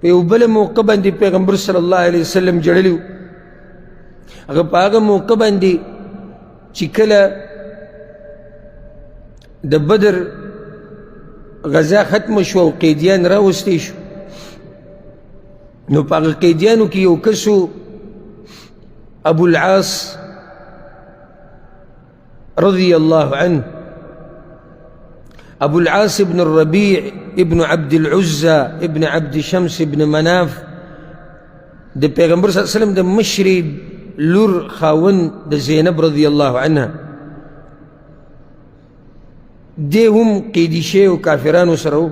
په یو بله موقع باندې پیغمبر صلی الله علیه وسلم جړلی و. هغه په هغه موقع باندې چې کله د بدر غزا ختمه شوه او قیدیان راوستی شو، نو په هغه قیدیانو کې یو کس و ابو العاص رضی الله عنه. ابو العاص ابن الربيع ابن عبد العزى ابن عبد شمس ابن مناف د پیغمبر صلی الله علیه وسلم د مشرې لور خاون د زینب رضی الله عنها. دی هم قیدي شوی و کافرانو سره و،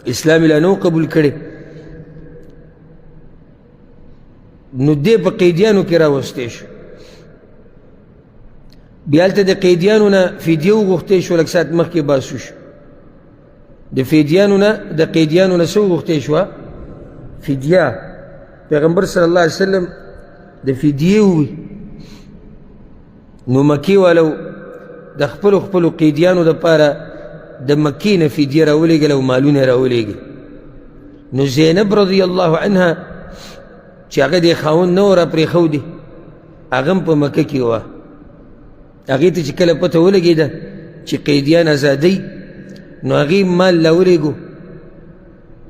اسلام یې لا نه و قبول کړی. نو دی په قیدیانو کې راوستی شو. بیا هلته د قیدیانو نه فدیه وغوښتی شو، لږ ساعت مخکې باسو شو. د قیدیانو نه څه وغوښتی شوه؟ فدیه. پیغمبر صلی الله علیه وسلم د فدیې ووي، نو مکې والو د خپلو قیدیانو دپاره د مکې نه فدیه راولېږل او مالونه یې راولېږل. نو زینب رضی الله عنها چې هغه د خاوند نه و را پرېښودی، هغه هم په مکه کې وه. هغې ته چې کله پته ولګېده چې قیدیان ازادوي، نو هغې مال راولېږو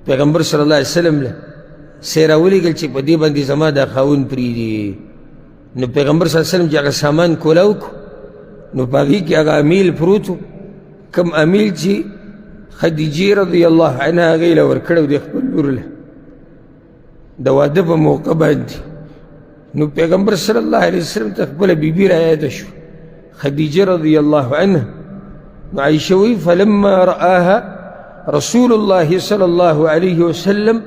پیغمبر صلی الله علیه وسلم له، سی راولېږل چې په دې باندې زما دا خاوند پرېږدي. نو پیغمبر صلی الله علیه وسلم چې هغه سامان کولاو کړو، نو په هغې کې هغه امیل پروت و، کوم امیل چې خدیجې رضی الله عنها هغې له ورکړی و د خپل لور له د واده په موقع باندې. نو پیغمبر صلی الله علیه وسلم ته خپله بیبي رایاده شو، خدیجه رضی الله عنها. نو عایشه وایي فلما رآها رسول الله صلی الله علیه وسلم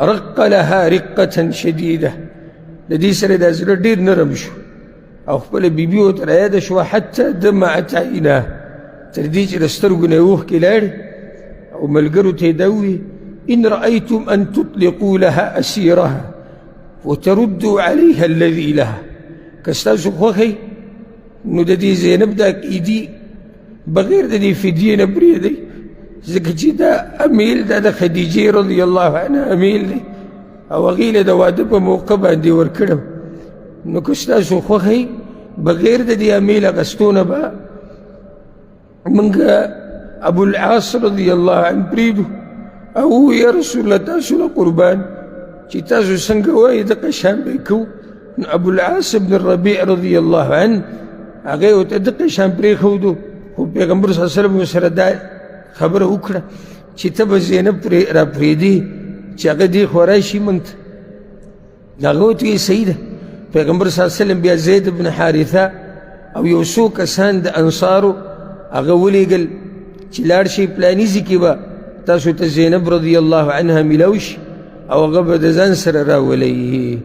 رق لها رقة شدیده. د دې سره دا زړه ډېر نرم شو او خپله بیبي ورته رایاده شوه حتی دمعت عیناه، تر دې چې د سترګو نه یې اوښکې لاړې. او ملګرو ته یې دا ووایي إن رأيتم أن تطلقوا لها أسيرها وتردوا عليها الذي لها. که ستاسو خوښئ نو د دې زینب دا قیدي بغیر د دې فدیې نه پرېږدئ، ځکه چې دا امیل دا د خدیجې رضی الله عنها امیل دی او هغې له د واده په موقع باندې ورکړم. نو که ستاسو خوښئ بغیر د دې امیل اخیستو نه به موږ ابو العاص رضی الله عنه پرېږدو. او یا رسول الله تاسو له قربان چې تاسو څنګه وایي دغه شان به یې کوو. نو ابو العاص بن الربيع رضی الله عنه هغه ورته دغه شان پرېښودو، خو پیغمبر صلی الله علیه وسلم ورسره دا خبره وکړه چې ته به زینب را پرېږدې چې هغه دې خوا راشي موږ ته. هغه ورته ویې صحیح ده. پیغمبر صلی الله علیه وسلم بیا زید بن حارثه او یو څو کسان د انصارو هغه ولېږل چې لاړ شئ پلاني ځای کې به تاسو ته زینب رضی الله عنها میلاو شي او هغه به د ځان سره راولئ.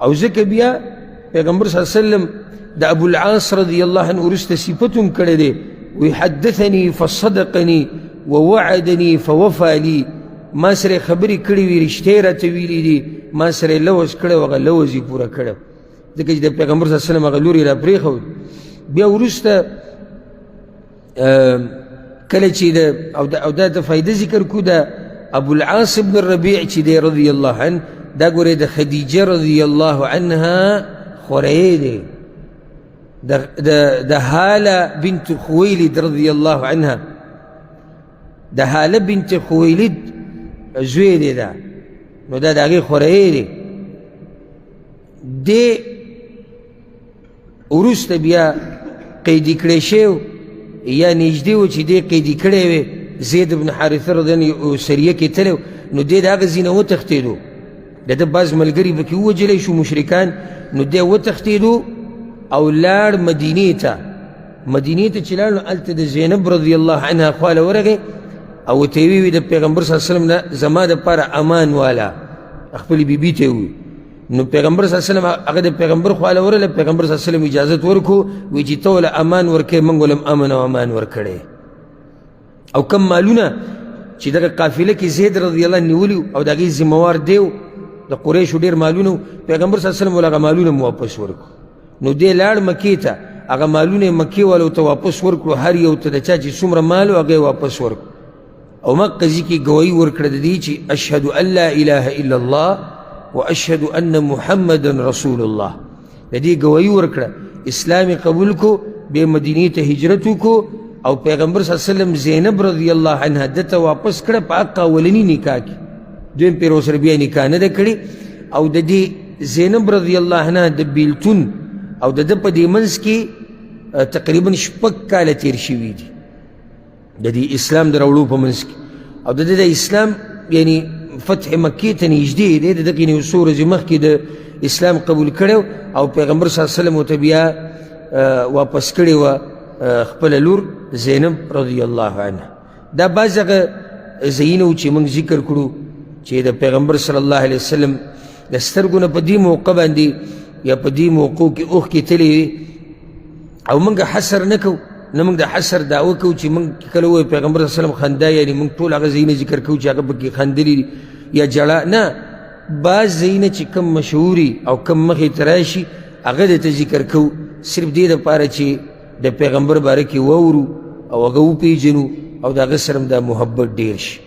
او ځکه بیا پیغمبر صلی الله علیه وسلم د ابو العاص رضی الله عنه وروسته صفت هم کړی دی، وی حدثني فصدقني ووعدني فوفى لي. ما سره خبرې کړې وي، رښتیا یې راته ویلي دي، ما سره یې لوز کړی و، هغه لوز یې پوره کړی، ځکه چې د پیغمبر صلی الله علیه وسلم هغه لور یې را پرېښود. بیا وروسته کله چې او دا د فایده ذکر کو د ابو العاص بن الربيع چې دی رضی الله عنه، دا ګورئ د خدیجه رضی الله عنها خوری دی، د هاله بنت خویلد رضی الله عنها، د هاله بنت خویلد زوی دی دا، نو دا د هغې خوری دی. دی وروسته بیا قیدي کړی شوی یا نږدې و چې دی قیدي کړی وی، زید بن حارثه رضی الله عنه سریه کې تللی، نو دی د هغه ځای نه وتښتېدو، د ده بعض ملګري پکې ووجلی شو مشرکان، نو دی وتښتېدو او لاړ مدینې ته چې لاړ نو هلته د زینب رضی الله عنها خواله ورغی او ورته یې وویل د پیغمبر صلی الله علیه وسلم نه زما دپاره امان والا، خپلې بیبي ته یې وویل. نو پیغمبر صلی الله علیه وسلم هغه د پیغمبر خواله ورغله، پیغمبر صلی الله علیه وسلم اجازت ورکړو، وایي چې ته وله امان ورکوې موږ ولم امن او امان ورکړی. او کم مالونه چې دغه قافله کې زید رضی الله عنه نیولي او د هغې ذمهوار دی د قریشو ډېر مالونه، پیغمبر صلی الله علیه وسلم ول هغه مالونه مو واپس ورکړو. نو دی لاړ مکې ته، هغه مالونه یې مکې والو ته واپس ورکړو، هر یو ته د چا چې څومره مال و هغه یې واپس ورکړو. او مقه ځي کې ګوایي ورکړه د دې چې اشهد ان لا اله الا الله واشهد ان محمدا رسول الله، د دې ګوایي ورکړه، اسلام یې قبول کو، بیا مدینې ته هجرت وکړو او پیغمبر صلی الله علیه وسلم زینب رضی الله عنها دته واپس کړه په حق اولني نکاح کې، دویم پیر ورسره بیا نکاح نه ده کړې. او د دې زینب رضی الله عنها د بیلتون او د ده په دې منځ کې تقریبا 6 کاله تیر شوي دي د دې اسلام د راوړو په منځ کې. او د دې د اسلام یعنی فتح مکې ته نږدې دی، د دغې نه یو څو ورځې مخکې د اسلام قبول کړی او پیغمبر صلی الله علیه وسلم ورته بیا واپس کړې وه خپله لور زینب رضی الله عنها. دا بعض هغه ځایونه وو چې موږ ذکر کړو چې د پیغمبر صلی الله علیه وسلم د سترګو نه په دې موقع باندې یا په دې موقعو کې اوښکې تللې وي او موږ حصر نه کوو، نه موږ د حصر دعوه کوو چې موږ کله ووایو پیغمبر صلی الله علیه وسلم خندا، یعنې موږ ټول هغه ځایونه ذکر کوو چې هغه پکې خندلي دي یا جړه، نه، بعض ځایونه چې کم مشهوري او کم مخې ته راشي هغه درته ذکر کوو، صرف دې دپاره چې د پیغمبر باره کې واورو او هغه وپېژنو او د هغه سره هم دا محبت ډېر شي.